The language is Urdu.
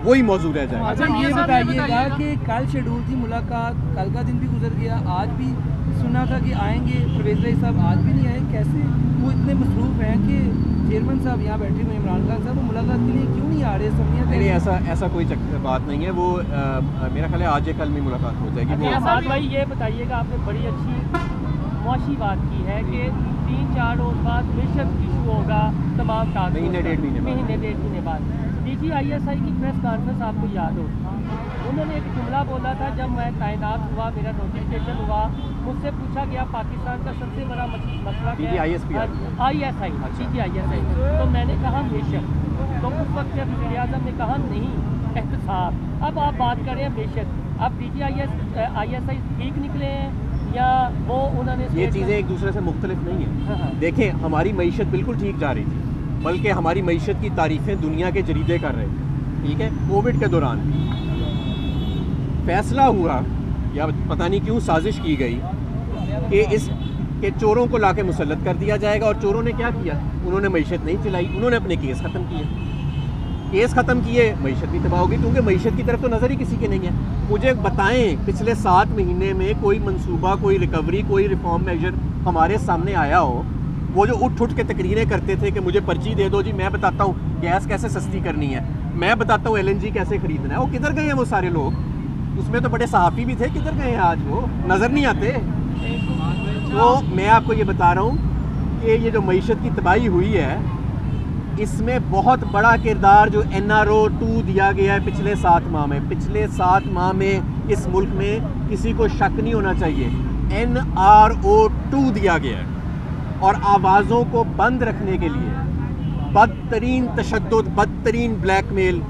وہی موضوع رہ جائے گا. اچھا یہ بتائیے گا کہ کل شیڈول تھی ملاقات, کل کا دن بھی گزر گیا, آج بھی سنا تھا کہ آئیں گے پرویز بھائی صاحب, آج بھی نہیں آئے, کیسے وہ اتنے مصروف ہیں کہ چیئرمین صاحب یہاں بیٹھے ہوئے عمران خان صاحب, وہ ملاقات کے لیے کیوں نہیں آ رہے؟ نہیں, ایسا کوئی بات نہیں ہے. وہ میرا خیال ہے آج یا کل میں ملاقات ہو جائے گی. احمد بھائی یہ بتائیے گا, آپ نے بڑی اچھی معاشی بات کی ہے کہ 3-4 روز بعد مشن ایشو ہوگا تمام مہینے ڈیڑھ مہینے بعد. ڈی جی آئی ایس آئی کی پریس کانفرنس آپ کو یاد ہو, انہوں نے ایک جملہ بولا تھا, جب میں تعینات ہوا, میرا نوٹیفکیشن ہوا, مجھ سے پوچھا گیا پاکستان کا سب سے بڑا مسئلہ کیا ہے؟ I S I, D G I S I. تو میں نے کہا مشن, تو اس وقت جب وزیر اعظم نے کہا نہیں احتساب. اب آپ بات کر رہے ہیں بیشک, اب ڈی جی آئی ایس آئی ٹھیک نکلے ہیں یا وہ انہوں نے, یہ چیزیں ایک دوسرے سے مختلف نہیں ہیں. دیکھیں ہماری معیشت بالکل ٹھیک جا رہی تھی, بلکہ ہماری معیشت کی تعریفیں دنیا کے جریدے کر رہے تھے. ٹھیک ہے, کووڈ کے دوران بھی فیصلہ ہوا یا پتہ نہیں کیوں سازش کی گئی کہ چوروں کو لا کے مسلط کر دیا جائے گا, اور چوروں نے کیا کیا؟ انہوں نے معیشت نہیں چلائی, انہوں نے اپنے کیس ختم کیے, معیشت بھی تباہ ہوگی, کیونکہ معیشت کی طرف تو نظر ہی کسی کی نہیں ہے. مجھے بتائیں پچھلے 7 مہینے میں کوئی منصوبہ, کوئی ریکوری, کوئی ریفارم میجر ہمارے سامنے آیا ہو؟ وہ جو اٹھ کے تقریریں کرتے تھے کہ مجھے پرچی دے دو جی, میں بتاتا ہوں گیس کیسے سستی کرنی ہے, میں بتاتا ہوں LNG کیسے خریدنا ہے, وہ کدھر گئے ہیں وہ سارے لوگ؟ اس میں تو بڑے صحافی بھی تھے, کدھر گئے ہیں آج؟ وہ نظر نہیں آتے. تو میں آپ کو یہ بتا رہا ہوں کہ یہ جو معیشت کی تباہی ہوئی ہے, اس میں بہت بڑا کردار جو NRO 2 دیا گیا ہے پچھلے 7 ماہ میں اس ملک میں کسی کو شک نہیں ہونا چاہیے, NRO 2 دیا گیا ہے. اور آوازوں کو بند رکھنے کے لیے بدترین تشدد, بدترین بلیک میل